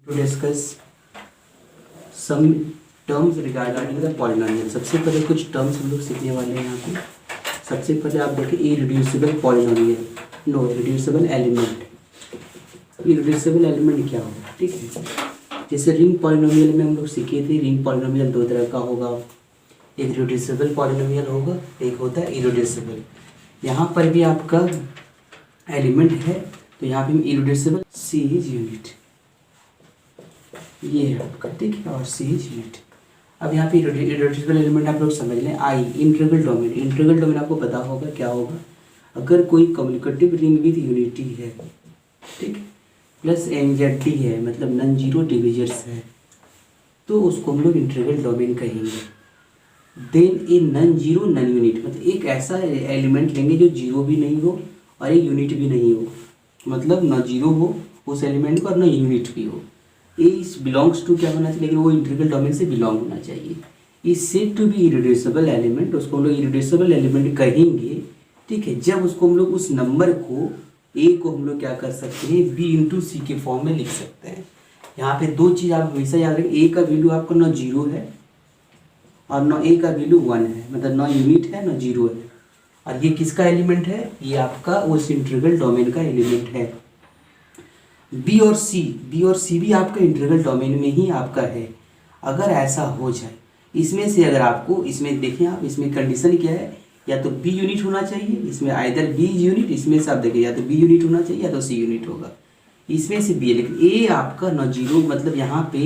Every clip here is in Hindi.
to discuss some terms regarding the polynomial। सबसे पहले कुछ टर्म्स हम लोग सीखने वाले हैं यहाँ पे। सबसे पहले आप देखें irreducible polynomial, no irreducible element. Irreducible element क्या होगा, ठीक है। जैसे रिंग पॉलिनोमियल में हम लोग सीखे थे, रिंग पॉलिनोमियल दो तरह का होगा, एक इरिड्यूसिबल पॉलिनोमियल होगा, एक होता है इरिड्यूसिबल। यहाँ पर भी आपका एलिमेंट है तो यहाँ पे इरिड्यूसिबल सी इज यूनिट, ये है आपका, ठीक है, और सी इज यूनिट। अब यहाँ पे इरिड्यूसिबल एलिमेंट आप लोग समझ लें। आई इंटीग्रल डोमेन, इंटीग्रल डोमेन आपको पता होगा क्या होगा। अगर कोई कम्युनिकेटिव रिंग विद यूनिटी है, ठीक, प्लस एनजेड है, मतलब नॉन जीरो डिविजर्स है, तो उसको हम लोग इंटीग्रल डोमेन कहेंगे। Then a non zero non unit, मतलब एक ऐसा एलिमेंट लेंगे जो जीरो भी नहीं हो और एक यूनिट भी नहीं हो, मतलब ना जीरो हो उस एलिमेंट का और ना यूनिट भी हो। इस बिलोंग्स टू क्या होना चाहिए, लेकिन वो इंटीग्रल डोमेन से बिलोंग होना चाहिए। Is said to be irreducible element, उसको हम लोग इरिड्यूसिबल एलिमेंट कहेंगे, ठीक है, जब उसको हम लोग उस नंबर को ए को हम लोग क्या कर सकते हैं, बी इंटू सी के फॉर्म में लिख सकते हैं। यहाँ पे दो चीज़ आप हमेशा याद रखें, ए का वैल्यू आपका ना जीरो है और ना ए का वैल्यू वन है, मतलब ना यूनिट है ना जीरो है। और ये किसका एलिमेंट है, ये आपका उस इंटीग्रल डोमेन का एलिमेंट है। बी और सी भी आपका इंटीग्रल डोमेन में ही आपका है। अगर ऐसा हो जाए, इसमें से अगर आपको, इसमें देखें आप, इसमें कंडीशन क्या है, या तो बी यूनिट होना चाहिए, इसमें आइदर बी यूनिट, इसमें से आप देखिए या तो बी यूनिट होना चाहिए या तो सी यूनिट होगा, इसमें से बी है। लेकिन ए आपका न जीरो, मतलब यहाँ पे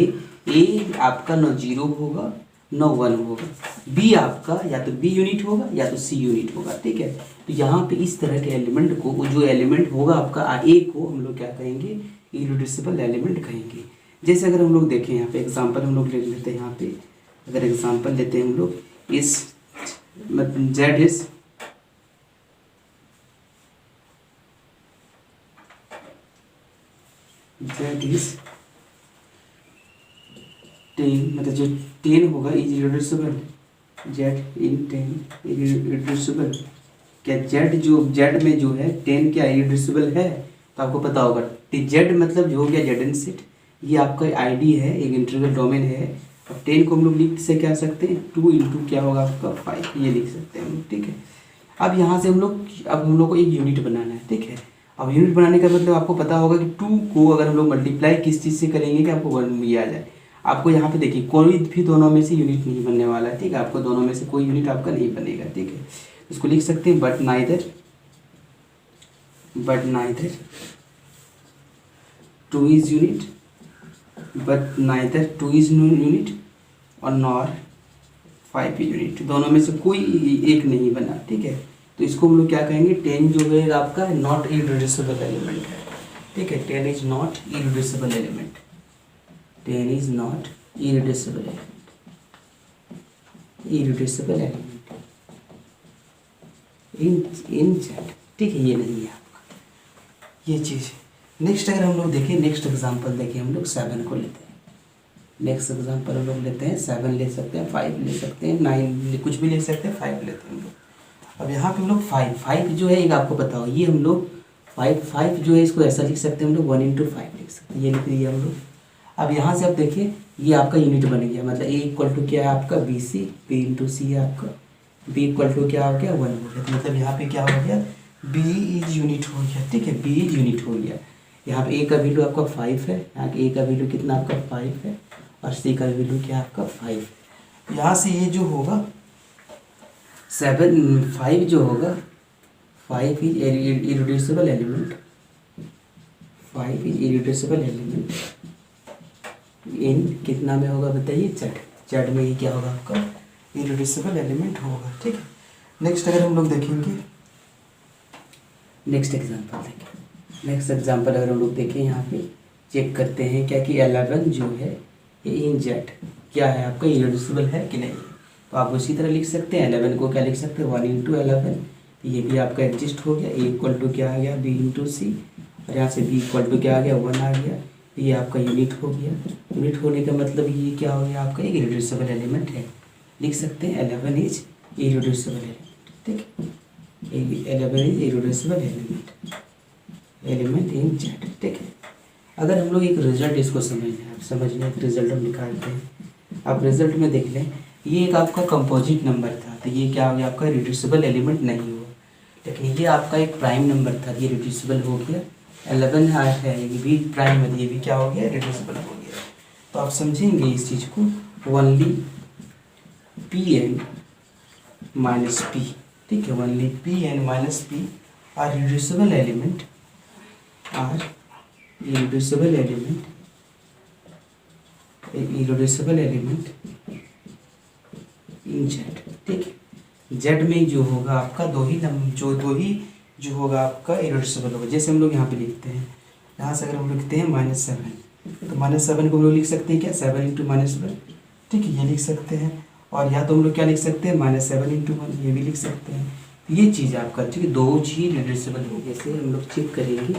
ए आपका न जीरो होगा न वन होगा, बी आपका या तो बी यूनिट होगा या तो सी यूनिट होगा, ठीक है। तो यहाँ पे इस तरह के एलिमेंट को, जो एलिमेंट होगा आपका ए को हम लोग क्या कहेंगे, इरिड्यूसिबल एलिमेंट कहेंगे। जैसे अगर हम लोग देखें यहाँ पे एग्जांपल हम लोग ले लेते हैं, यहाँ पे अगर एग्जांपल लेते हैं हम लोग, इस मतलब जेड इज टेन, मतलब जो टेन होगा is irreducible, Z in ten irreducible. क्या जेड, जो जेड में जो है टेन क्या इरिड्यूसिबल है, तो आपको पता होगा जेड मतलब जो हो गया जेड इन सेट, ये आपका आईडी है, एक इंटीग्रल डोमेन है। अब 10 को हम लोग लिख से क्या सकते हैं, 2 इंटू क्या होगा आपका 5, ये लिख सकते हैं हम लोग, ठीक है। अब यहाँ से हम लोग को एक यूनिट बनाना है, ठीक है। अब यूनिट बनाने का मतलब आपको पता होगा कि 2 को अगर हम लोग मल्टीप्लाई किस चीज़ से करेंगे कि आपको 1 ये आ जाए। आपको यहाँ पे देखिए कोई भी दोनों में से यूनिट नहीं बनने वाला है, ठीक है, आपको दोनों में से कोई यूनिट आपका नहीं बनेगा, ठीक है। इसको लिख सकते हैं but neither 2 is unit, but neither 2 is unit और नॉर 5 यूनिट, दोनों में से कोई एक नहीं बना, ठीक है। तो इसको हम लोग क्या कहेंगे, 10 जो है आपका नॉट इरिड्यूसिबल एलिमेंट है, ठीक है। 10 is not irreducible element, 10 is not irreducible element, irreducible element in Z, ठीक है, ये नहीं है आपका ये चीज़। नेक्स्ट अगर हम लोग देखें, नेक्स्ट एग्जांपल देखें, हम लोग 7 को लेते हैं। नेक्स्ट एग्जांपल हम लोग लेते हैं 7 ले सकते हैं, 5 ले सकते हैं, 9 कुछ भी ले सकते हैं, 5 लेते हैं हम लोग। अब यहाँ पे हम लोग 5 जो है एक आपको पता हो, ये हम लोग 5 जो है इसको ऐसा लिख सकते हैं हम लोग 1 इंटू 5 लिख सकते हैं, ये लिख दिया हम लोग। अब यहाँ से आप देखिए ये आपका यूनिट बन गया, मतलब ए इक्वल टू क्या है आपका बी सी, बी इंटू सी है आपका, बी इक्वल टू क्या हो गया 1 हो गया। तो मतलब यहाँ पे क्या हो गया, बी इज यूनिट हो गया, ठीक है, बी इज यूनिट हो गया। यहाँ पे ए का वैल्यू आपका 5 है, यहाँ ए का वैल्यू कितना आपका 5 है, और सी का वैल्यू क्या आपका 5। यहाँ से ये जो होगा 5 जो होगा, 5 is irreducible element, 5 is irreducible element in कितना में होगा बताइए, जेड में ही क्या होगा आपका इरिड्यूसिबल एलिमेंट होगा, ठीक है। नेक्स्ट अगर हम लोग देखेंगे, नेक्स्ट एग्जांपल देखें, नेक्स्ट एग्जांपल अगर हम लोग देखें, यहाँ पे चेक करते हैं क्या कि 11 जो है ये इन जेड क्या है आपका इरिड्यूसिबल है कि नहीं। तो आप उसी तरह लिख सकते हैं, 11 को क्या लिख सकते हैं 1 इंटू 11, ये भी आपका एडजस्ट हो गया। ए इक्वल टू क्या आ गया बी इंटू सी, और यहाँ से बी इक्वल टू क्या आ गया 1 आ गया, ये आपका यूनिट हो गया। यूनिट होने का मतलब ये क्या हो गया आपका एक इरिड्यूसिबल एलिमेंट है, लिख सकते हैं 11 इज इरिड्यूसिबल एलिमेंट, ठीक है, 11 is irreducible element in Z, ठीक है। अगर हम लोग एक रिजल्ट इसको समझ लें, आप समझ लें एक रिजल्ट हम निकालते हैं। आप रिजल्ट में देख लें, ये एक आपका कंपोजिट नंबर था, तो ये क्या हो गया आपका रिड्यूसिबल एलिमेंट नहीं हुआ। लेकिन ये आपका एक प्राइम नंबर था, ये रिड्यूसिबल हो गया। 11 है, ये भी प्राइम है, ये भी क्या हो गया रिड्यूसिबल हो गया। तो आप समझेंगे इस चीज़ को, only p n minus p, ठीक है, only p n minus p are reducible element, are irreducible element in Z, ठीक है। Z में जो होगा आपका दो ही जो होगा आपका irreducible होगा। जैसे हम लोग यहाँ पे लिखते हैं, यहाँ से अगर हम लिखते हैं -7, तो -7 को हम लोग लिख सकते हैं क्या, 7 इंटू -1, ठीक है, ये लिख सकते हैं। और या तो हम लोग क्या लिख सकते हैं, -7 इंटू 1, ये भी लिख सकते हैं। ये चीज़ आपका, ठीक है, दो चीज रिड्यूसिबल हो। जैसे हम लोग चेक करेंगे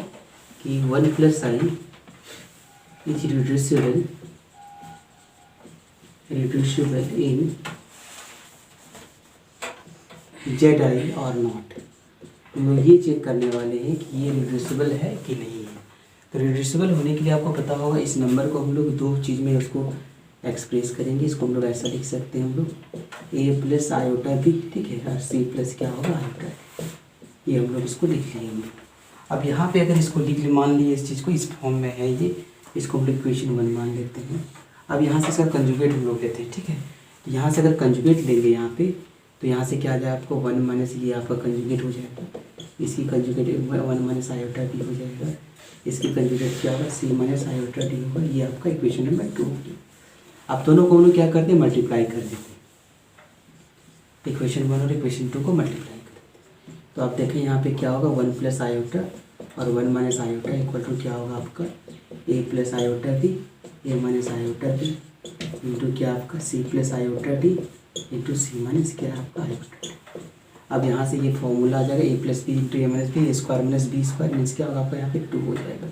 कि 1 + i is reducible in Zi और नॉट। हम लोग ये चेक करने वाले हैं कि ये रिड्यूसिबल है कि नहीं है। तो रिड्यूसिबल होने के लिए आपको पता होगा, इस नंबर को हम लोग दो चीज़ में उसको एक्सप्रेस करेंगे। इसको हम लोग ऐसा लिख सकते हैं, हम लोग a + i/b, ठीक है, और c+ क्या होगा i/, ये हम लोग इसको लिख लिए हम लोग। अब यहाँ पे अगर इसको लिख मान लिए, इस चीज़ को इस फॉर्म में है ये, इसको हम लोग इक्वेशन 1 मान लेते हैं। अब यहाँ से इसका कंजुगेट हम लोग लेते हैं, ठीक है। तो यहाँ से अगर कंजुगेट लेंगे यहाँ पे, तो यहाँ से क्या आ जाए आपको 1 माइनस, ये आपका कंजुगेट हो जाएगा, इसकी कंजुगेट 1 - i/d हो जाएगा, इसकी कंजुगेट क्या होगा, c - i/d होगा। ये आपका इक्वेशन नंबर 2 होगी। आप दोनों को हम लोग क्या करते हैं, मल्टीप्लाई कर देते हैं, इक्वेशन 1 और इक्वेशन 2 को मल्टीप्लाई कर देते हैं। तो आप देखें यहाँ पे क्या होगा, 1 + i और 1 - i इक्वल टू क्या होगा आपका a + i/b, a - i/b into क्या आपका c + i/d इंटू c - क्या आपका i/d। अब यहाँ से ये फॉर्मूला आ जाएगा, a + b into a - b, a² - b² means क्या होगा आपका, यहाँ पे 2 हो जाएगा।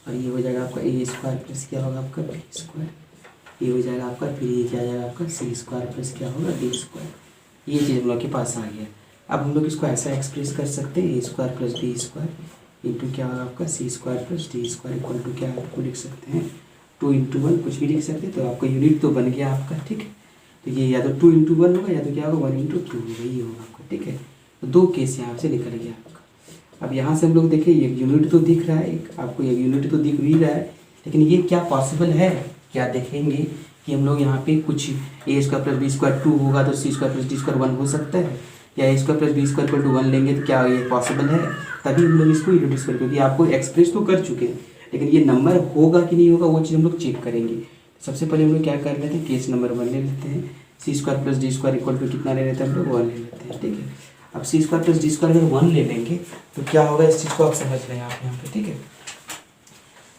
और ये हो जाएगा आपका a² प्लस क्या होगा आपका b², ये हो जाएगा आपका, फिर ये क्या आ जाएगा आपका c² प्लस क्या होगा d²। ये चीज़ हम लोग के पास आ गया। अब हम लोग इसको ऐसा एक्सप्रेस कर सकते हैं, a² + b² इंटू क्या होगा आपका c² + d² इक्वल टू क्या आपको लिख सकते हैं 2 × 1, कुछ भी लिख सकते हैं। तो आपका यूनिट तो बन गया आपका, ठीक है। तो ये या तो 2 × 1 होगा, या तो क्या होगा 1 × 2 होगा, ये होगा आपका, ठीक है। तो दो केस यहाँ से निकल गया आपका। अब यहाँ से हम लोग देखें, एक यूनिट तो दिख रहा है, एक आपको एक यूनिट तो दिख भी रहा है, लेकिन ये क्या पॉसिबल है, क्या देखेंगे कि हम लोग यहाँ पे कुछ a² + b² 2 होगा, तो c² + d² 1 हो सकता है, या a² + b² = 1 लेंगे तो क्या ये पॉसिबल है, तभी हम लोग इसको रिड्यूस करके, क्योंकि आपको एक्सप्रेस तो कर चुके हैं, लेकिन ये नंबर होगा कि नहीं होगा वो चीज़ हम लोग चेक करेंगे। सबसे पहले हम लोग क्या कर लेते हैं, केस नंबर 1 ले लेते हैं, c² + d² इक्वल टू कितना ले लेते हैं हम लोग 1 ले लेते हैं, ठीक है। अब c² + d² अगर 1 ले लेंगे तो क्या होगा, इस चीज़ को आप समझ लें आप यहाँ पे, ठीक है।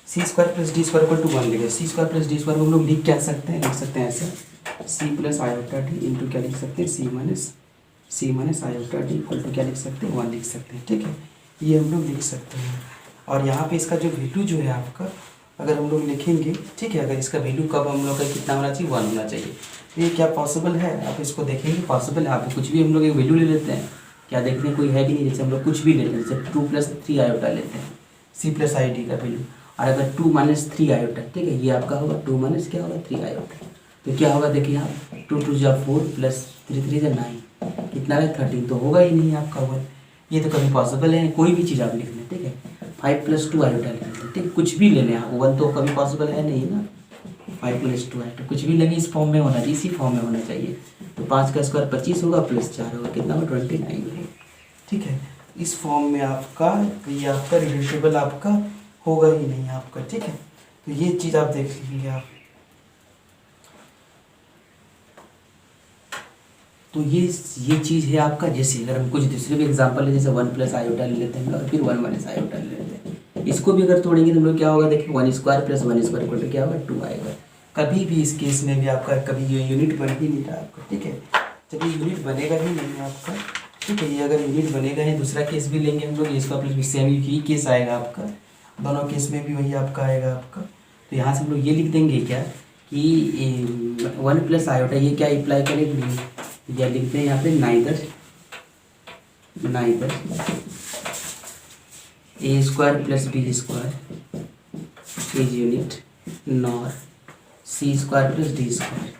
c² + d² इक्वल टू 1 लेंगे, c² + d² को हम लोग लिख क्या सकते हैं, लिख सकते हैं ऐसा c + i/d इंटू क्या लिख सकते हैं c - i/d इक्वल टू क्या लिख सकते हैं 1 लिख सकते हैं, ठीक है। ये हम लोग लिख सकते हैं। और यहाँ पे इसका जो वैल्यू जो है आपका, अगर हम लोग लिखेंगे, ठीक है, अगर इसका वैल्यू कब हम लोग का कितना होना चाहिए, 1 होना चाहिए। ये क्या पॉसिबल है, आप इसको देखेंगे पॉसिबल है। आप कुछ भी हम लोग एक वैल्यू ले लेते हैं, क्या देखते हैं कोई है कि नहीं, जैसे हम लोग कुछ भी लेते हैं, जैसे 2 + 3 i लेते हैं c + i/d का वैल्यू, और अगर 2 - 3 i, ठीक है, ये आपका होगा 2 - क्या होगा 3 i। तो क्या होगा देखिए आप, 2 × 2 = 4 + 3 × 3 = 9, कितना है 13, तो होगा ही नहीं आपका 1। ये तो कभी पॉसिबल है, कोई भी चीज़ आप लिख लें, ठीक है। 5 + 2 i लिख लेते हैं, ठीक, कुछ भी ले लें आप, 1 तो कभी पॉसिबल है नहीं ना। 5 + 2 i, कुछ भी लगे इस फॉर्म में होना चाहिए, इसी फॉर्म में होना चाहिए। तो 5 का स्क्वायर 25 होगा, प्लस 4 होगा, कितना होगा 29 होगा, ठीक है। इस फॉर्म में आपका ये आपका रिड्यूसिबल आपका होगा ही नहीं आपका, ठीक है। तो ये चीज़ आप देख लीजिए आप। तो ये चीज़ है आपका। जैसे अगर हम कुछ दूसरे भी एग्जांपल है, जैसे 1 + i ले लेते हैं और फिर 1 - i ले लेते हैं, इसको भी अगर तोड़ेंगे तो हम लोग क्या होगा देखिए 1² + 1² इक्वल टू क्या होगा 2 आएगा। कभी भी इस केस में भी आपका कभी ये यूनिट बन ही नहीं रहा आपका, ठीक है। जब ये यूनिट बनेगा ही नहीं आपका, ठीक है, ये अगर यूनिट बनेगा है, दूसरा केस भी लेंगे हम लोग, इसका प्लस सेम ही केस आएगा आपका, दोनों केस में भी वही आपका आएगा आपका। तो यहाँ से हम लोग ये लिख देंगे क्या कि 1 + i, ये क्या अप्लाई करेंगे, या लिखते हैं यहाँ पे neither a² + b² is unit nor c square plus D square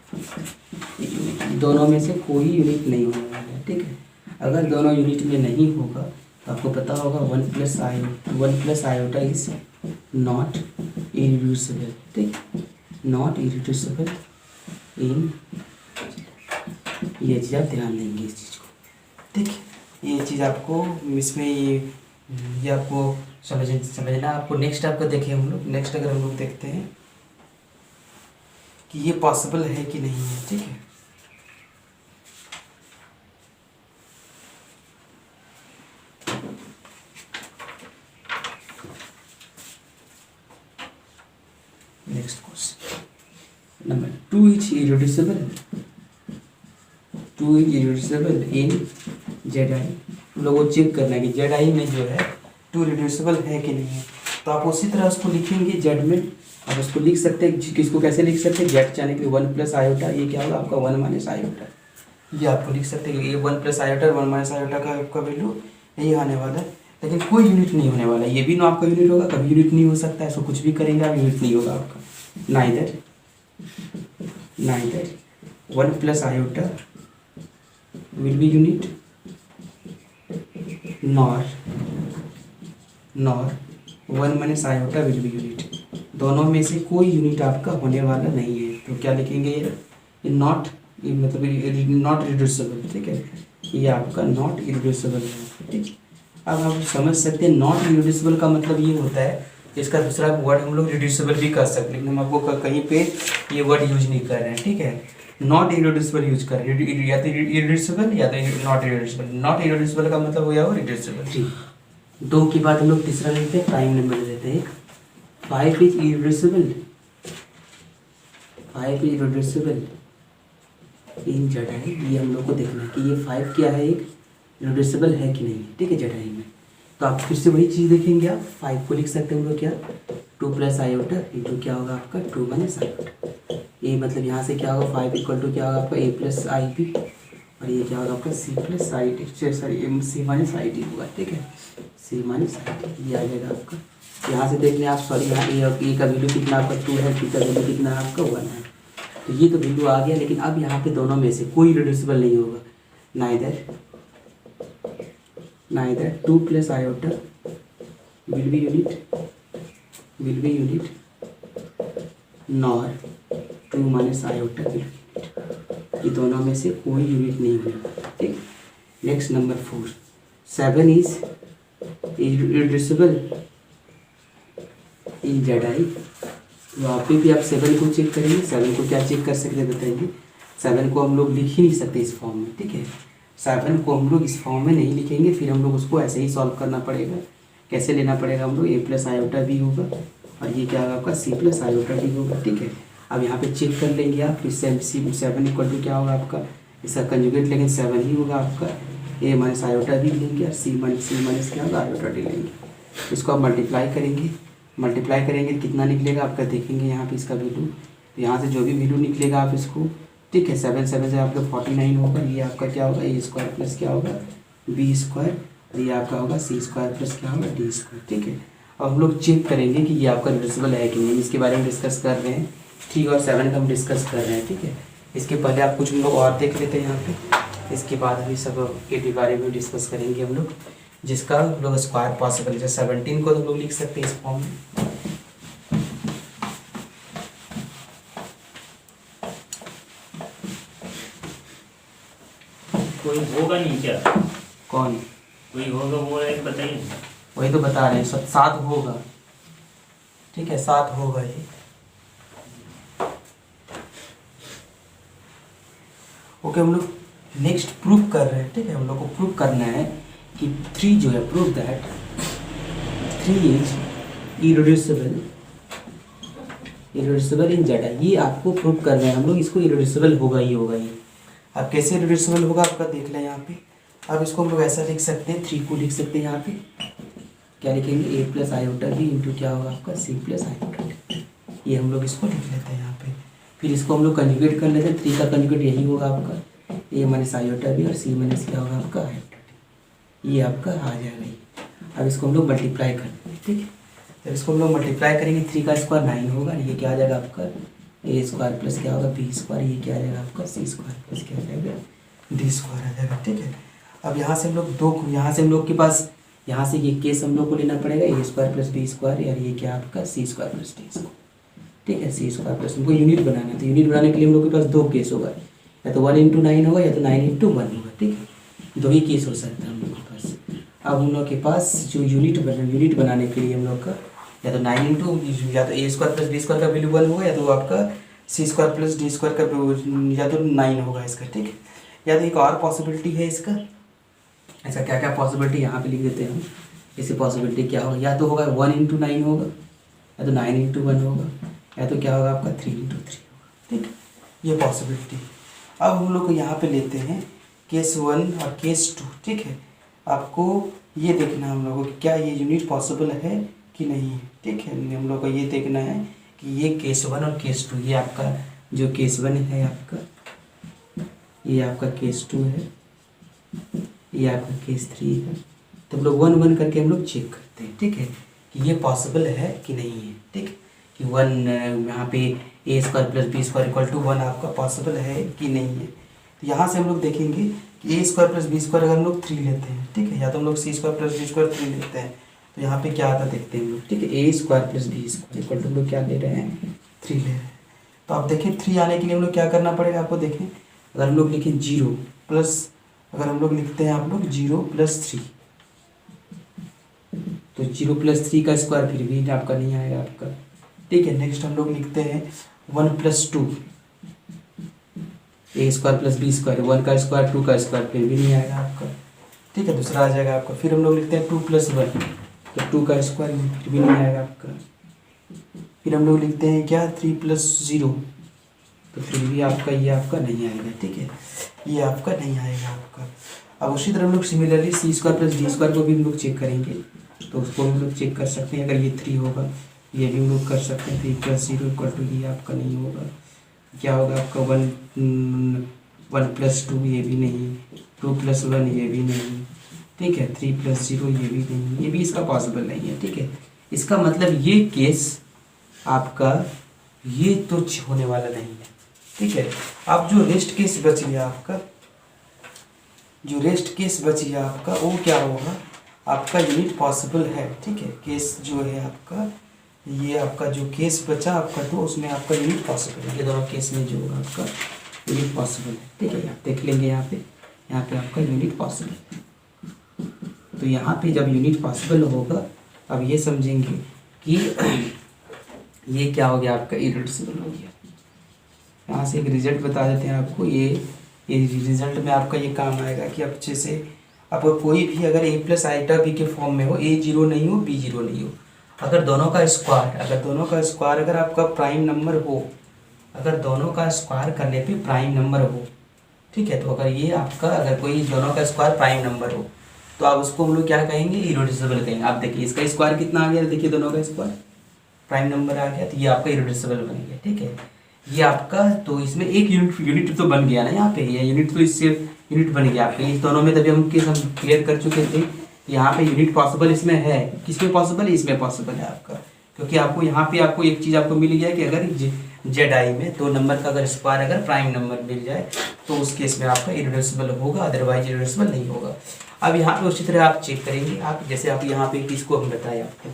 unit. दोनों में से कोई यूनिट नहीं होने वाला है, ठीक है। अगर दोनों यूनिट में नहीं होगा तो आपको पता होगा one plus iota is not irreducible, ठीक, नॉट इरिड्यूसिबल इन, ये चीज़ आप ध्यान देंगे इस चीज़ को, ठीक है। ये चीज़ आपको इसमें ये आपको समझना। आपको नेक्स्ट आपको देखें हम लोग, नेक्स्ट अगर हम लोग देखते हैं कि ये पॉसिबल है कि नहीं है, ठीक है। Next question number 2 is irreducible in Z I. लोगों को चेक करना है कि जेड आई में जो है 2 रिड्यूसिबल है कि नहीं है। तो आप उसी तरह उसको लिखेंगे जेड में, आप उसको लिख सकते हैं, किसको कैसे लिख सकते हैं, जेड चाहने के लिए 1 प्लस आयोटा, ये क्या होगा आपका 1 माइनस आयोटा, ये आपको लिख सकते हैं। ये 1 प्लस आयोटा 1 माइनस आयोटा का आपका वैल्यू यही आने वाला है, लेकिन कोई यूनिट नहीं होने वाला। ये भी ना आपका यूनिट होगा, कभी यूनिट नहीं हो सकता है, इसको कुछ भी करेंगे आप यूनिट नहीं होगा आपका। Neither 1 plus iota will be unit nor 1 minus iota will be unit। दोनों में से कोई यूनिट आपका होने वाला नहीं है, तो क्या लिखेंगे ये नॉट, मतलब नॉट रिड्यूसिबल, ठीक है, ये आपका नॉट इरिड्यूसिबल है, ठीक। अब आप समझ सकते हैं नॉट इरिड्यूसिबल का मतलब ये होता है, इसका दूसरा वर्ड हम लोग रिड्यूसिबल भी कर सकते हैं, लेकिन हम आपको कहीं पे ये वर्ड यूज नहीं कर रहे हैं, ठीक है। नॉट इरिड्यूसिबल यूज कर रहे हैं, या तो इरिड्यूसिबल या तो नॉट इरिड्यूसिबल। नॉट इरिड्यूसिबल का मतलब हो गया वो रिड्यूसिबल, ठीक। 2 के बाद हम लोग तीसरा लेते हैं, प्राइम नंबर लेते हैं। 5 is irreducible in Z I. ये हम लोग को देखना है कि ये 5 क्या है, एक इरिड्यूसिबल है कि नहीं, ठीक है, जेड आई में। तो आप फिर से वही चीज़ देखेंगे, आप 5 को लिख सकते हैं हम लोग क्या 2 प्लस आयोटा इंटू क्या होगा आपका 2 माइनस आयोटा। ये मतलब यहाँ से क्या होगा 5 इक्वल टू क्या होगा आपका a प्लस आई पी, और ये क्या होगा आपका c plus I T, sorry c minus I T होगा, ठीक है, c माइनस आई टी ये आ जाएगा आपका। यहाँ से देख लें आप, सॉरी यहाँ a और a का वैल्यू कितना आपका 2 है, p का वैल्यू कितना है आपका 1 है, तो ये तो वैल्यू आ गया। लेकिन अब यहाँ पे दोनों में से कोई रिड्यूसिबल नहीं होगा, neither 2 plus iota will be unit nor 2 minus iota will be unit. ये दोनों में से कोई यूनिट नहीं होगा, ठीक। Next number 4, 7 is irreducible in Z I. वहाँ पे भी आप 7 को चेक करेंगे। 7 को क्या चेक कर सकते हैं बताइए। 7 को हम लोग लिख ही नहीं सकते इस फॉर्म में, ठीक है। 7 को हम लोग इस फॉर्म में नहीं लिखेंगे, फिर हम लोग उसको ऐसे ही सॉल्व करना पड़ेगा। कैसे लेना पड़ेगा हम लोग, a प्लस आयोटा भी होगा और ये क्या होगा आपका c प्लस आयोटा भी होगा, ठीक है। अब यहाँ पे चेक कर लेंगे आप, फिर 7 इक्वल टू क्या होगा आपका, इसका कंजुगेट लेकिन 7 ही होगा आपका। a माइनस आयोटा भी लेंगे और c माइनस क्या होगा आयोटा डी लेंगे। इसको आप मल्टीप्लाई करेंगे कितना निकलेगा आपका, देखेंगे यहाँ पे इसका वैल्यू, यहाँ से जो भी वैल्यू निकलेगा आप इसको, ठीक है, 7 से आपका 49 होगा। ये आपका क्या होगा a स्क्वायर प्लस क्या होगा b स्क्वायर, और ये आपका होगा c स्क्वायर प्लस क्या होगा d स्क्वायर, ठीक है। अब हम लोग चेक करेंगे कि ये आपका रिड्यूसिबल है कि नहीं, इसके बारे में डिस्कस कर रहे हैं। 3 और 7 का हम डिस्कस कर रहे हैं, ठीक है। इसके पहले आप कुछ हम लोग और देख लेते हैं यहाँ पे, इसके बाद हम सब के बारे में डिस्कस करेंगे हम लोग, जिसका हम लोग स्क्वायर पॉसिबल है। 17 को तो हम लोग लिख सकते हैं इस फॉर्म में। कोई होगा नहीं क्या, कौन कोई होगा वो है बताइए। वही तो बता रहे हैं, 7 होगा, ठीक है, 7 होगा ये। ओके, हम लोग नेक्स्ट प्रूव कर रहे हैं, ठीक है। हम लोग को प्रूव करना है कि 3 जो है, prove that 3 is irreducible in Z I. ये आपको प्रूव कर रहे हैं हम लोग, इसको इरिड्यूसिबल होगा ही होगा ये। अब कैसे रिड्यूसिबल होगा आपका देख लें यहाँ पे। अब इसको हम लोग ऐसा लिख सकते हैं, 3 को लिख सकते हैं यहाँ पे, क्या लिखेंगे a प्लस आयोटा भी इंटू क्या होगा आपका c प्लस आयोटा, ये हम लोग इसको लिख लेते हैं यहाँ पे। फिर इसको हम लोग कंजुगेट कर लेते हैं। 3 का कंजुगेट यही होगा आपका a माइनस आयोटा भी और c माइनस क्या होगा आपका आयोटा, ये आपका आ जाएगा ये। अब इसको हम लोग मल्टीप्लाई कर लेंगे, ठीक है। जब इसको हम लोग मल्टीप्लाई करेंगे 3 का स्क्वायर 9 होगा, ये क्या आ जाएगा आपका ए स्क्वायर प्लस क्या होगा बी स्क्वायर, ये क्या आ जाएगा आपका सी स्क्वायर प्लस क्या आ जाएगा डी स्क्वायर आ जाएगा। ठीक है, अब यहाँ से हम लोग यहाँ से हम लोग के पास यहाँ से ये केस हम लोग को लेना पड़ेगा ए स्क्वायर प्लस बी स्क्वायर, यार ये क्या आपका सी स्क्वायर प्लस डी स्क्वायर। ठीक है, सी स्क्वायर प्लस हमको यूनिट बनाना है, तो यूनिट बनाने के लिए हम लोग के पास 2 केस होगा, या तो 1 × 9 होगा या तो 9 × 1 होगा। ठीक है, 2 ही केस हो सकता है हम लोग के पास। अब हम लोग के पास जो यूनिट बनाने के लिए हम लोग का या तो 9 × या तो ए स्क्वायर प्लस बी स्क्वायर का वैल्यू 1 होगा, या तो आपका सी स्क्वायर प्लस डी स्क्वायर का या तो 9 होगा इसका। ठीक है, या तो एक और पॉसिबिलिटी है इसका, ऐसा क्या क्या पॉसिबिलिटी यहाँ पे लिख देते हैं हम। इससे पॉसिबिलिटी क्या होगा, या तो होगा 1 × 9 होगा, या तो 9 × 1 होगा, या तो क्या होगा आपका 3 × 3 होगा। ठीक है, ये पॉसिबिलिटी। अब हम लोग को यहाँ पे लेते हैं केस 1 और केस 2। ठीक है, आपको ये देखना हम लोगों को क्या ये यूनिट पॉसिबल है कि नहीं है। ठीक है, हम लोग को ये देखना है कि ये केस 1 और केस 2, ये आपका जो केस 1 है आपका, ये आपका केस 2 है, ये आपका केस 3 है। तो हम लोग 1 1 करके हम लोग चेक करते हैं। ठीक है, कि ये पॉसिबल है कि नहीं है। ठीक है, कि 1 यहाँ पे A square plus B square equal to 1 आपका पॉसिबल है कि नहीं है। तो यहाँ से हम लोग देखेंगे कि ए स्क्वायर प्लस बी स्क्वायर अगर हम लोग 3 लेते हैं, ठीक है, या तो हम लोग सी स्क्वायर प्लस बी स्क्वायर 3 लेते हैं, तो यहाँ पे क्या आता देखते हैं हम लोग। ठीक है, A square plus B square equal to हम लोग क्या ले रहे हैं 3 ले रहे हैं। तो आप देखें 3 आने के लिए हम लोग क्या करना पड़ेगा आपको। देखें अगर हम लोग लिखें 0 प्लस, अगर हम लोग लिखते हैं आप लोग 0 + 3, तो 0 + 3 का स्क्वायर फिर भी आपका नहीं आएगा आपका। ठीक है, नेक्स्ट हम लोग लिखते हैं 1 + 2, ए स्क्वायर प्लस बी स्क्वायर, 1 का स्क्वायर 2 का स्क्वायर फिर भी नहीं आएगा आपका। ठीक है, दूसरा आ जाएगा आपका। फिर हम लोग लिखते हैं 2 + 1, तो 2 का स्क्वायर फिर भी नहीं आएगा आपका। फिर हम लोग लिखते हैं क्या 3 + 0, तो फिर भी आपका ये आपका नहीं आएगा। ठीक है, ये आपका नहीं आएगा आपका। अब उसी तरह हम लोग similarly c square plus D square को भी हम लोग चेक करेंगे, तो उसको हम लोग चेक कर सकते हैं। अगर ये 3 होगा, ये भी हम लोग कर सकते हैं। 3 + 0 = ये आपका नहीं होगा। क्या होगा आपका 1 + 2, ये भी नहीं। 2 + 1, ये भी नहीं। ठीक है, 3 + 0, ये भी नहीं, ये भी इसका पॉसिबल नहीं है। ठीक है, इसका मतलब ये केस आपका ये तो होने वाला नहीं है। ठीक है, अब जो रेस्ट केस बच गया आपका, जो रेस्ट केस बच गया आपका, वो क्या होगा आपका यूनिट पॉसिबल है। ठीक है, केस जो है आपका, ये आपका जो केस बचा आपका, तो उसमें आपका यूनिट पॉसिबल है। ये दोनों केस में जो होगा आपका यूनिट पॉसिबल है। ठीक है, आप देख लेंगे यहाँ पे आपका यूनिट पॉसिबल है। तो यहाँ पे जब यूनिट पॉसिबल होगा, अब ये समझेंगे कि ये क्या हो गया आपका इरिड्यूसिबल हो गया। यहाँ से एक रिजल्ट बता देते हैं आपको। ये रिजल्ट में आपका ये काम आएगा कि अच्छे से आपको कोई भी अगर a + i b के फॉर्म में हो, a 0 नहीं हो, b 0 नहीं हो, अगर दोनों का स्क्वायर अगर आपका प्राइम नंबर हो, अगर दोनों का स्क्वायर करने पे प्राइम नंबर हो, ठीक है, तो अगर ये आपका अगर कोई दोनों का स्क्वायर प्राइम नंबर हो, तो आप उसको हम लोग क्या कहेंगे इरिड्यूसिबल कहेंगे। आप देखिए इसका स्क्वायर कितना आ गया, देखिए दोनों का स्क्वायर प्राइम नंबर आ गया, तो ये आपका इरिड्यूसिबल बन गया। ठीक है, ये आपका, तो इसमें एक यूनिट तो बन गया ना यहाँ पे, ये यूनिट तो इससे यूनिट बन गया आपके इस दोनों में। तभी हम क्लियर कर चुके थे यहाँ पे यूनिट पॉसिबल इसमें है। किसमें पॉसिबल है, इसमें पॉसिबल है आपका, क्योंकि आपको यहाँ पे आपको एक चीज़ आपको मिल गया कि अगर ZI में 2 नंबर का अगर स्क्वायर अगर प्राइम नंबर मिल जाए, तो उस केस में आपका इरिड्यूसिबल होगा, अदरवाइज इरिड्यूसिबल नहीं होगा। अब यहाँ पे उसी तरह आप चेक करेंगे, आप जैसे आप यहाँ पे किसको हम बताए आपको।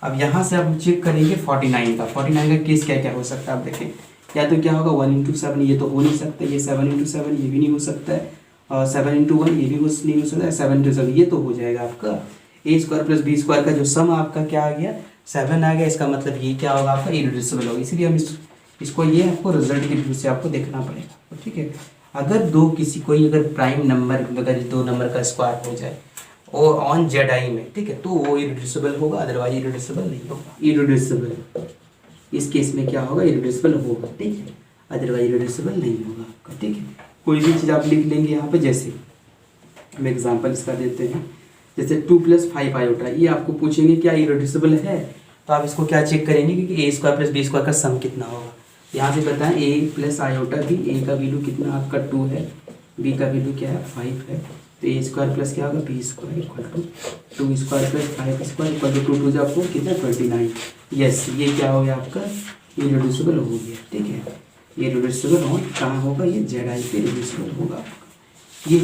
अब यहाँ से आप चेक करेंगे 49 का केस क्या क्या हो सकता है। आप देखें, या तो क्या होगा 1 × 7, ये तो हो नहीं सकता, ये 7 × 7 ये भी नहीं हो सकता है, और 7 × 1 ये भी नहीं हो सकता है, 7 × 7 ये तो हो जाएगा आपका a square plus B square का जो सम आपका क्या आ गया 7 आ गया। इसका मतलब ये क्या होगा आपका इरिड्यूसिबल होगा। इसीलिए हम इसको ये आपको रिजल्ट के व्यू से आपको देखना पड़ेगा। ठीक है, अगर कोई अगर प्राइम नंबर अगर 2 नंबर का स्क्वायर हो जाए और ऑन ZI में, ठीक है, तो वो इरिड्यूसिबल होगा, अदरवाइज इरिड्यूसिबल नहीं होगा। इरिड्यूसिबल इस केस में क्या होगा इरिड्यूसिबल होगा। ठीक है, अदरवाइज इरिड्यूसिबल नहीं होगा आपका। ठीक है, कोई भी चीज़ आप लिख लेंगे यहाँ पे। जैसे हम एग्जांपल इसका देते हैं, जैसे 2 + 5 i, ये आपको पूछेंगे क्या इरिड्यूसिबल है, तो आप इसको क्या चेक करेंगे कि a square plus b square का सम कितना होगा। यहाँ से बताएं a + i भी, a का वैल्यू कितना आपका 2 है, b का वैल्यू क्या है 5 है, तो ए स्क्वायर प्लस क्या होगा b square equal to 2 square plus 5 square equal to 2 टू जा 4 कितना 29। यस, ये क्या हो गया आपका इरेड्यूसिबल हो गया। ठीक है, ये रिड्यूसिबल हो कहाँ होगा, ये जेड आई पे रिड्यूसिबल होगा आपका। ये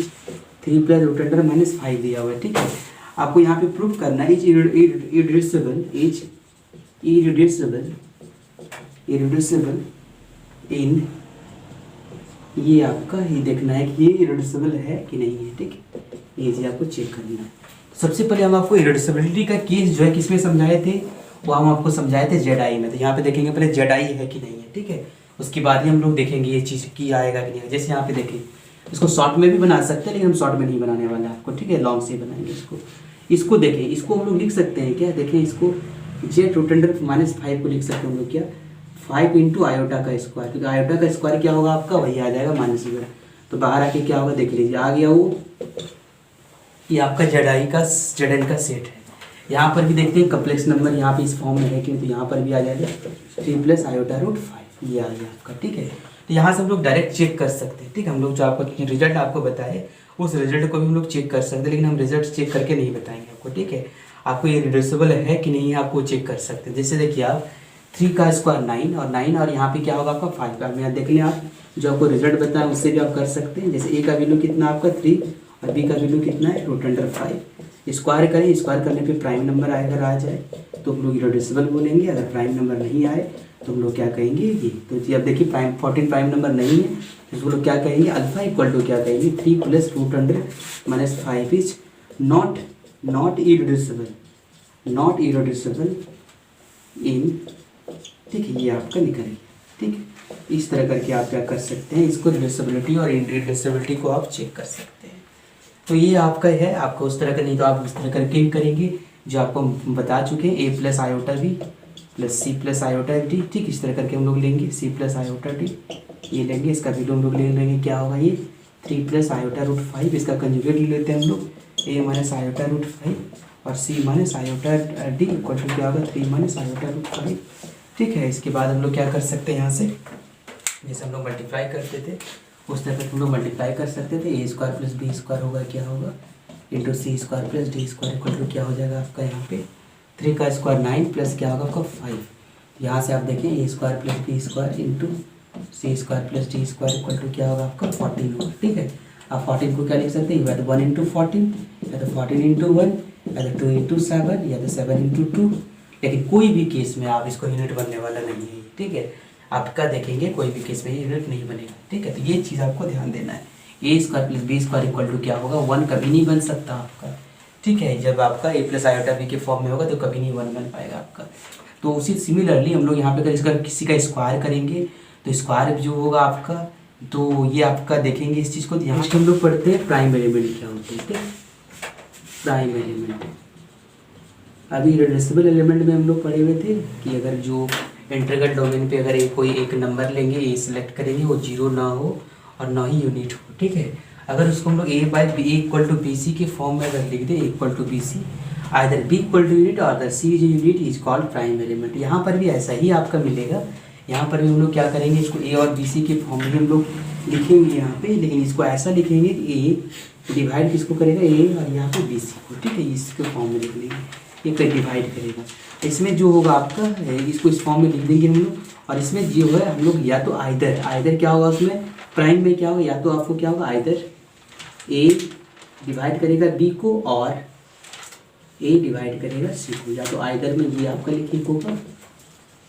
3 प्लस रूट अंडर माइनस 5 दिया हुआ है। ठीक है, आपको यहाँ पे प्रूव करना है इरेड्यूसिबल इन, ये आपका ये देखना है कि ये इरेड्यूसिबल है कि नहीं है। ठीक है, ये चीज़ आपको चेक करना है। सबसे पहले हम आपको इरेड्यूसिबिलिटी का केस जो है किसमें समझाए थे, वो हम आपको समझाए थे जेड आई में। तो यहाँ पे देखेंगे पहले जेड आई है कि नहीं है। ठीक है, उसके बाद ही हम लोग देखेंगे ये चीज़ की आएगा कि नहीं है। जैसे यहाँ पे देखें, इसको शॉर्ट में भी बना सकते हैं, लेकिन हम शॉर्ट में नहीं बनाने वाले आपको। ठीक है, लॉन्ग से बनाएंगे इसको देखें, इसको हम लोग लिख सकते हैं क्या, देखें इसको जेड रूट अंडर माइनस 5 को लिख सकते हैं हम लोग क्या 5 इंटू आयोटा का स्क्वायर, क्योंकि आयोटा का स्क्वायर क्या होगा आपका वही आ जाएगा माइनस वगैरह। तो बाहर आके क्या होगा देख लीजिए, आ गया वो, ये आपका जेड आई का जेड एन का सेट है। यहाँ पर भी देखते हैं कम्प्लेक्स नंबर यहाँ पे इस फॉर्म में है कि, तो यहाँ पर भी आ जाएगा 3 प्लस आयोटा रूट 5, ये आ गया आपका। ठीक है, तो यहाँ से हम लोग डायरेक्ट चेक कर सकते हैं। ठीक है, हम लोग जो आपको रिजल्ट आपको बताए उस रिजल्ट को भी हम लोग चेक कर सकते हैं, लेकिन हम रिजल्ट चेक करके नहीं बताएंगे आपको। ठीक है, आपको ये रिड्यूसिबल है कि नहीं है आपको चेक कर सकते हैं। जैसे देखिए आप 3 का स्क्वायर 9 और 9 और यहाँ पे क्या होगा आपका 5 का, यहाँ देख लें आप जो आपको रिजल्ट बताया उससे भी आप कर सकते हैं। जैसे ए का वैल्यू कितना आपका 3 और बी का वैल्यू कितना है रूट अंडर 5। स्क्वायर करें, स्क्वायर करने पे प्राइम नंबर अगर आ जाए तो हम लोग इरेड्यूसिबल बोलेंगे, अगर प्राइम नंबर नहीं आए तो हम लोग क्या कहेंगे ये। तो जी अब देखिए प्राइम 14 प्राइम नंबर नहीं है तो हम लोग क्या कहेंगे अल्फा इक्वल टू क्या कहेंगे 3 plus root under minus 5 is not irreducible in. ठीक है, ये आपका निकल गया। ठीक है, इस तरह करके आप क्या कर सकते हैं, इसको रिड्यूसिबिलिटी और इरेड्यूसिबिलिटी को आप चेक कर सकते हैं। तो ये आपका है, आपको उस तरह का नहीं तो आप उस तरह करके करेंगे जो आपको हम बता चुके हैं, A plus iota B plus C plus iota D. ठीक, इस तरह करके हम लोग लेंगे सी प्लस आयोटा डी, ये लेंगे, इसका वैल्यू हम लोग ले लेंगे क्या होगा ये 3 प्लस आयोटा रूट 5, इसका कंजुगेट ले लेते हैं हम लोग ए माइनस आयोटा रूट 5 और C minus iota D equal to क्या होगा 3 माइनस आयोटा रूट 5। ठीक है, इसके बाद हम लोग क्या कर सकते हैं, यहाँ से जैसे हम लोग मल्टीप्लाई करते थे उस तरह हम लोग मल्टीप्लाई कर सकते थे। A square plus B square होगा क्या होगा into C square plus D square equal to क्या हो जाएगा आपका यहाँ पे 3 का स्क्वायर 9 प्लस क्या होगा आपका 5। यहाँ से आप देखें A square plus B square into C square plus D square equal to क्या होगा आपका 14 होगा। ठीक है, आप 14 को क्या लिख सकते हैं, या तो 1 इंटू 14 या तो 14 इंटू 1 या तो 2 इंटू 7 या तो 7 इंटू 2, लेकिन कोई भी केस में आप इसको यूनिट बनने वाला नहीं है। ठीक है, आपका देखेंगे कोई भी केस में यूनिट नहीं बनेगा। ठीक है, तो ये चीज़ आपको ध्यान देना है। A square plus B square equal to क्या होगा 1 कभी नहीं बन सकता आपका। ठीक है, जब आपका ए प्लस आयोटा बी के फॉर्म में होगा तो कभी नहीं 1 बन पाएगा आपका। तो उसी सिमिलरली हम लोग यहाँ पे अगर इसका किसी का स्क्वायर करेंगे तो स्क्वायर जो होगा आपका, तो ये आपका देखेंगे इस चीज़ को ध्यान से हम लोग पढ़ते हैं प्राइम एलिमेंट क्या होते हैं। ठीक, प्राइम एलिमेंट अभी इरेड्यूसिबल एलिमेंट में हम लोग पढ़े हुए थे कि अगर जो इंटीग्रल डोमेन पे अगर कोई एक नंबर लेंगे, ए सिलेक्ट करेंगे, वो 0 ना हो और ना ही यूनिट हो। ठीक है, अगर उसको हम लोग A by B equal to B C के फॉर्म में अगर लिख दें equal to B C, either B equal to unit और other C is unit is called prime element. यहाँ पर भी ऐसा ही आपका मिलेगा। यहाँ पर भी हम लोग क्या करेंगे, इसको ए और बी सी के फॉर्म में हम लोग लिखेंगे यहाँ पे, लेकिन इसको ऐसा लिखेंगे कि ए डिवाइड किसको करेगा ए और यहाँ पे बी सी को। ठीक है, इसके फॉर्म में लिख लेंगे, ये फिर डिवाइड करेगा। इसमें जो होगा आपका इसको इस फॉर्म में लिख देंगे हम लोग, और इसमें जो है हम लोग या तो आइदर क्या होगा उसमें प्राइम में क्या होगा, या तो आपको क्या होगा आइदर ए डिवाइड करेगा बी को और ए डिवाइड करेगा सी को, या तो आइदर में ये आपका लिखिए होगा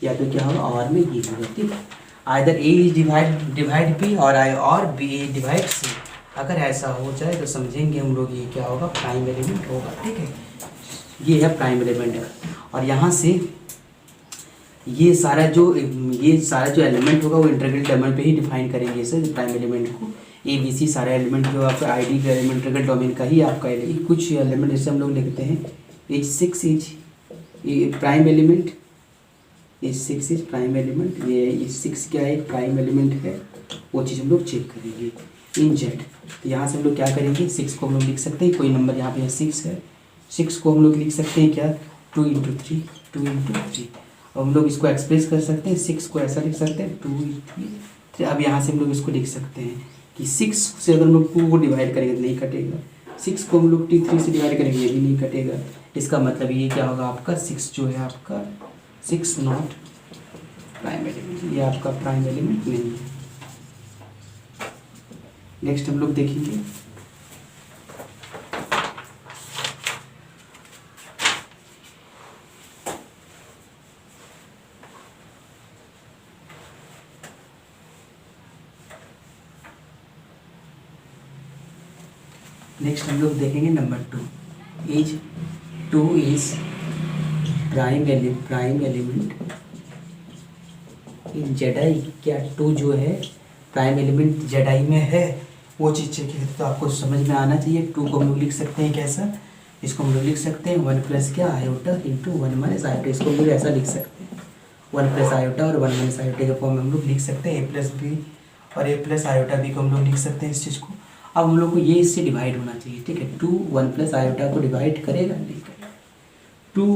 या तो क्या होगा और में ये होगा। ठीक है, either a is divide b और बी डिवाइड सी। अगर ऐसा हो जाए तो समझेंगे हम लोग ये क्या होगा प्राइम एलिमेंट होगा। ठीक है, ये है प्राइम एलिमेंट का। और यहाँ से ये सारा जो एलिमेंट होगा वो इंटीग्रल डोमेन पे ही डिफाइन करेंगे इसे प्राइम एलिमेंट को। ए बी सी सारे एलिमेंट जो आपका आई डी का एलिमेंट इंटीग्रल डोमेन का ही आपका कुछ एलिमेंट जैसे हम लोग लिखते हैं as 6 is prime element, as 6 is prime element, ये एज 6 क्या है प्राइम एलिमेंट है, वो चीज़ हम लोग चेक करेंगे इन जेड। तो यहाँ से हम लोग क्या करेंगे 6 को हम लोग लिख सकते हैं, कोई नंबर यहाँ पे 6 है, 6 को हम लोग लिख सकते हैं क्या 2 इंटू 3। और हम लोग इसको एक्सप्रेस कर सकते हैं, 6 को ऐसा लिख सकते हैं 2 इंटू 3। अब यहाँ से हम लोग इसको लिख सकते हैं कि 6 से अगर हम लोग 2 को डिवाइड करेंगे तो नहीं कटेगा, 6 को हम लोग T3 से डिवाइड करेंगे, ये भी नहीं कटेगा। इसका मतलब ये क्या होगा आपका 6 जो है आपका 6 नॉट प्राइम एलिमेंट, ये आपका प्राइम एलिमेंट नहीं है। नेक्स्ट हम लोग देखेंगे number 2 is 2 is prime element in Jedi. क्या 2 जो है प्राइम एलिमेंट जेडाई में है, वो चीज़ चाहिए तो आपको समझ में आना चाहिए। 2 को हम लोग लिख सकते हैं कैसा, इसको हम लोग लिख सकते हैं 1 प्लस क्या आयोटा इंटू 1 माइनस आयोटा, इसको हम लोग ऐसा लिख सकते हैं 1 प्लस आयोटा और 1 माइनस आयोटा के फॉर्म में हम लोग लिख सकते हैं। ए प्लस बी और ए प्लस आयोटा बी को हम लोग लिख सकते हैं इस चीज़ को। अब हम लोग को ये इससे डिवाइड होना चाहिए, ठीक है। 2 1 प्लस आयोटा को डिवाइड करेगा, नहीं करेगा। 2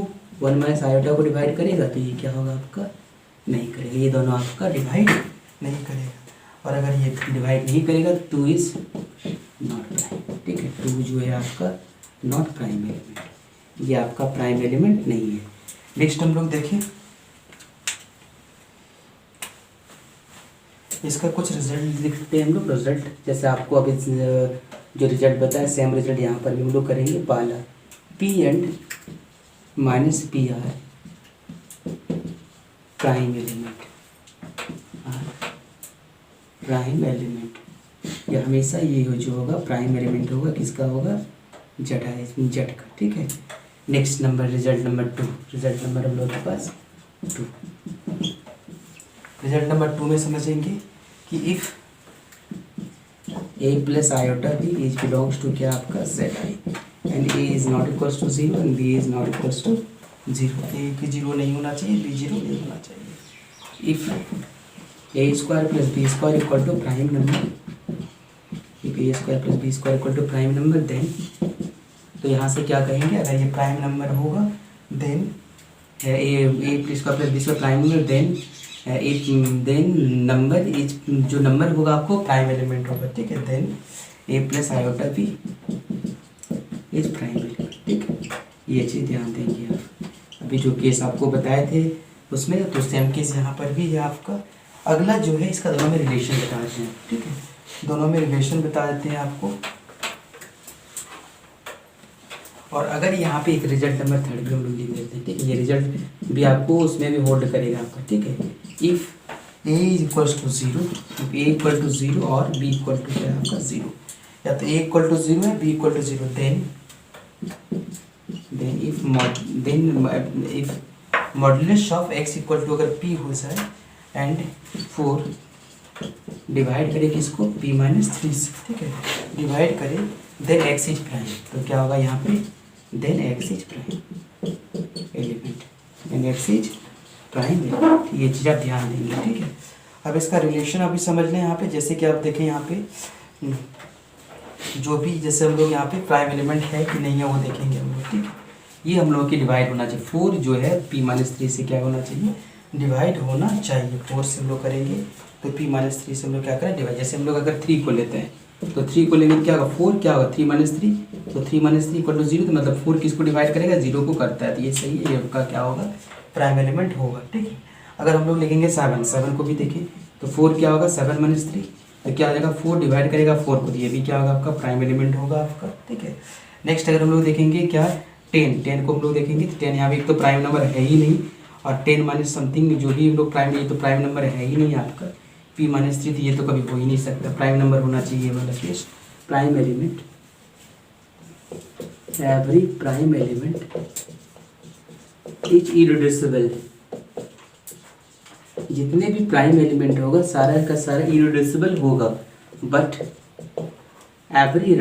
1 माइनस आयोटा को डिवाइड करेगा तो ये क्या होगा आपका, नहीं करेगा। ये दोनों आपका डिवाइड नहीं करेगा, और अगर ये डिवाइड नहीं करेगा तो 2 इज नॉट प्राइम, ठीक है। 2 जो है आपका नॉट प्राइम एलिमेंट, ये आपका प्राइम एलिमेंट नहीं है। नेक्स्ट हम लोग देखें इसका कुछ रिजल्ट लिखते हैं हम लोग। रिजल्ट जैसे आपको अभी जो रिजल्ट बताया सेम रिजल्ट यहाँ पर भी हम लोग करेंगे। पहला P and minus p are prime element, prime element ये हमेशा ये जो होगा प्राइम एलिमेंट होगा, किसका होगा, जट का, ठीक है। Next number result number 2, result number हम लोग के पास 2। रिजल्ट नंबर 2 में समझेंगे कि if a plus iota b is belongs to क्या आपका Z i and a is not equals to 0 and b is not equals to 0, a भी 0 नहीं होना चाहिए, b 0 नहीं होना चाहिए। If a square plus b square equal to prime number, if a square plus b square equal to prime number then, तो यहाँ से क्या कहेंगे, अगर ये प्राइम नंबर होगा then a square plus b square prime number then number is, जो नंबर होगा आपको प्राइम एलिमेंट होगा, ठीक है। Then a plus iota b is prime element, ठीक है। ये चीज़ ध्यान देंगे आप। अभी जो केस आपको बताए थे उसमें तो सेम केस यहाँ पर भी है आपका। अगला जो है इसका दोनों में रिलेशन बता देते हैं, ठीक है। दोनों में रिलेशन बता देते हैं आपको। और अगर यहाँ पे एक रिजल्ट नंबर 3 भी हम लोग लिख देते हैं, ठीक है। ये रिजल्ट भी आपको उसमें भी होल्ड करेगा आपका, ठीक है। If a is equals to 0, if a equal to 0 और b इक्वल टू क्या है आपका 0, या तो a इक्वल टू 0 है b equal to 0, then if modulus of x equal to अगर p हो जाए एंड 4 डिवाइड करें किसको, p माइनस 3 से, ठीक है, डिवाइड करें देन x इज प्राइम, तो क्या होगा यहाँ पे, then x is prime element, then x is prime element. ये चीज़ आप ध्यान देंगे, ठीक है। अब इसका रिलेशन अभी समझ लें यहाँ पे। जैसे कि आप देखें यहाँ पे जो भी, जैसे हम लोग यहाँ पे प्राइम एलिमेंट है कि नहीं है वो देखेंगे हम लोग, ठीक है। ये हम लोगों की डिवाइड होना चाहिए। 4 जो है p माइनस 3 से क्या होना चाहिए, डिवाइड होना चाहिए। 4 से हम लोग करेंगे तो p माइनस 3 से हम लोग क्या करें, डिवाइड। जैसे हम लोग अगर 3 को लेते हैं तो 3 को लेंगे क्या होगा, 4 क्या होगा, 3 माइनस 3, तो 3 माइनस 3 इक्वल टू 0, तो मतलब 4 किसको डिवाइड करेगा, 0 को करता है, तो ये सही है, ये उनका क्या होगा, प्राइम एलिमेंट होगा, ठीक है। अगर हम लोग लिखेंगे 7 को भी देखें तो 4 क्या होगा, 7 माइनस 3, तो क्या आ जाएगा, 4 डिवाइड करेगा 4 को, तो ये भी क्या होगा आपका प्राइम एलिमेंट होगा आपका, ठीक है। नेक्स्ट अगर हम लोग देखेंगे क्या, 10 को हम लोग देखेंगे तो 10 यहाँ पे एक तो प्राइम नंबर है ही नहीं, और 10 माइनस समथिंग जो भी हम लोग प्राइम, ये तो प्राइम नंबर है ही नहीं आपका। p माइनस 3 तो ये तो कभी हो ही नहीं सकता, प्राइम नंबर होना चाहिए वाला case. Prime element, every prime element is irreducible. जितने भी प्राइम एलिमेंट होगा सारा का सारा इरेड्यूसिबल होगा, but every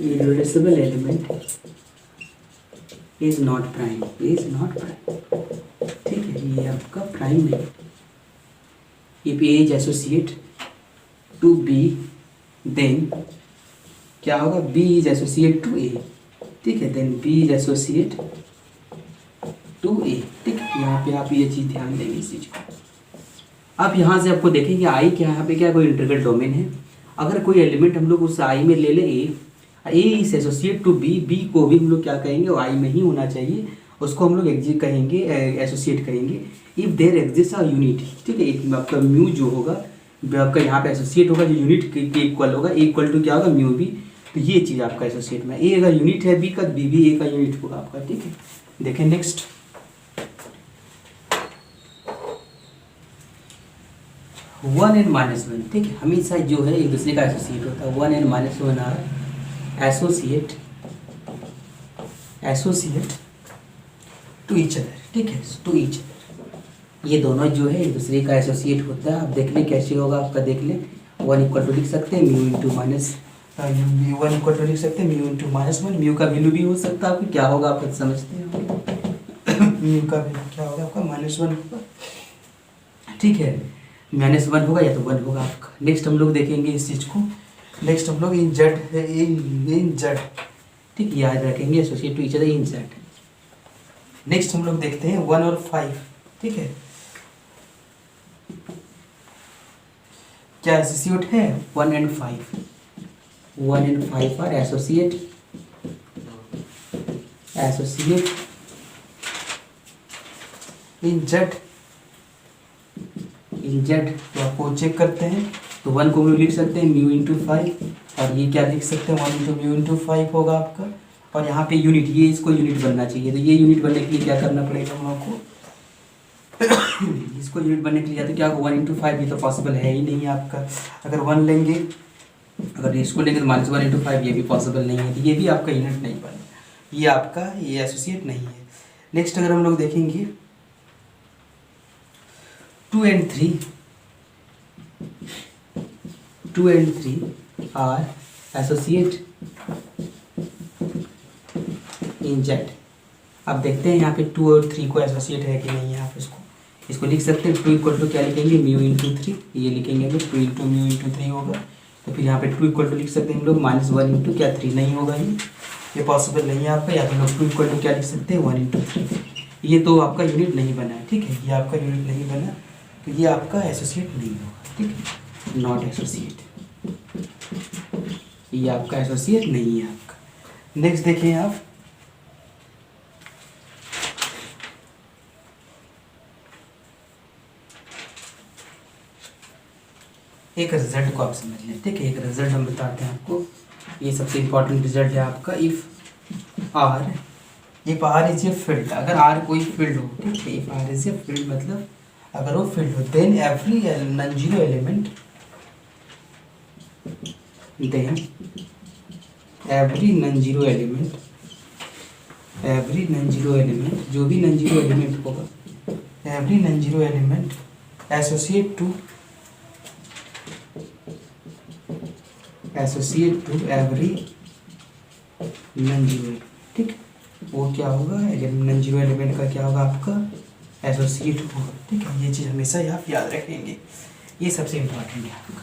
irreducible element is not prime, ठीक है। ये आपका प्राइम है। If A is associate to B then क्या होगा, B is associate to A, ठीक है, then B is associate to A, ठीक है। यहाँ पे आप ये चीज़ ध्यान देंगे इस चीज़ को। अब यहाँ से आपको देखेंगे आई क्या, यहाँ पे क्या कोई इंटीग्रल डोमेन है। अगर कोई एलिमेंट हम लोग उस आई में ले ले A is associate to B, B को भी हम लोग क्या कहेंगे, वो आई में ही होना चाहिए, उसको हम लोग एग्जिट कहेंगे, एसोसिएट करेंगे। If there exist a unit, ठीक है, एक आपका म्यू जो होगा आपका यहाँ पे एसोसिएट होगा, जो यूनिट के इक्वल होगा, इक्वल टू क्या होगा, म्यू बी। तो ये चीज़ आपका एसोसिएट में, ए अगर यूनिट है बी का, बी भी ए का यूनिट होगा आपका, ठीक है। देखें नेक्स्ट, 1 and -1, ठीक है, हमेशा जो है एक दूसरे का एसोसिएट होता है। 1 and -1 are associate to each other, ठीक है, टू ईच अदर। ये दोनों जो है एक दूसरे का एसोसिएट होता है। आप देख लें कैसे होगा आपका, देख लें 1 इक्वल टू लिख सकते हैं mu into minus 1 equal to लिख सकते हैं म्यू इंटू -1। म्यू का वैल्यू भी हो सकता है आपको, क्या होगा आप समझते हैं म्यू का वैल्यू क्या होगा आपका, -1 होगा, ठीक है, -1 होगा या तो 1 होगा आपका। नेक्स्ट हम लोग देखेंगे इस चीज़ को, नेक्स्ट हम लोग इन जेड, ठीक, याद रखेंगे associate to each other in Z. Next हम लोग देखते हैं 1 और 5, ठीक है, क्या एसोसिएट है 1 and 5, 1 and 5 are associate in Z. तो आपको चेक करते हैं, तो 1 को हम लोग लिख सकते हैं म्यू इंटू 5, और ये क्या लिख सकते हैं 1 इंटू म्यू इंटू 5 होगा आपका। और यहाँ पे यूनिट, ये इसको यूनिट बनना चाहिए, तो ये यूनिट बनने के लिए क्या करना पड़ेगा हम लोग को इसको यूनिट बनने के लिए, या तो क्या 1 इंटू 5, ये तो पॉसिबल है ही नहीं आपका। अगर 1 लेंगे, अगर इसको लेंगे तो -1 इंटू 5, ये भी पॉसिबल नहीं है, तो ये भी आपका यूनिट नहीं बनेगा, ये आपका ये एसोसिएट नहीं है। नेक्स्ट अगर हम लोग देखेंगे 2 and 3 are associate in Z. अब देखते हैं यहाँ पे 2 और 3 को एसोसिएट है कि नहीं है। आप इसको लिख सकते हैं 2 इक्वल टू क्या लिखेंगे, म्यू इंटू 3, ये लिखेंगे हम लोग 2 इंटू म्यू इंटू 3 होगा। तो फिर यहाँ पे 2 इक्वल टू लिख सकते हैं हम लोग -1 इंटू क्या 3, नहीं होगा ये पॉसिबल नहीं है आपका। या तो लोग 2 इक्वल टू क्या लिख सकते हैं 1 इंटू 3, ये तो आपका यूनिट नहीं बना है, ठीक है, ये आपका यूनिट नहीं बना, तो ये आपका एसोसिएट नहीं होगा, ठीक है, नॉट एसोसिएट, ये आपका एसोसिएट नहीं है आपका। नेक्स्ट देखिए आप, एक रिजल्ट को आप समझ लें, ठीक है, एक रिजल्ट हम बताते हैं आपको, ये सबसे इंपॉर्टेंट रिजल्ट है आपका। If R is a field, अगर आर कोई फील्ड हो, ठीक है, if R is a field मतलब अगर वो फील्ड हो, then every non zero element जो भी नॉन जीरो एलिमेंट होगा, every non zero element associate to every non zero, ठीक, वो क्या होगा, नॉन जीरो एलिमेंट का क्या होगा आपका एसोसिएट होगा, ठीक है। ये चीज़ हमेशा आप याद रखेंगे, ये सबसे इम्पोर्टेंट है आपका।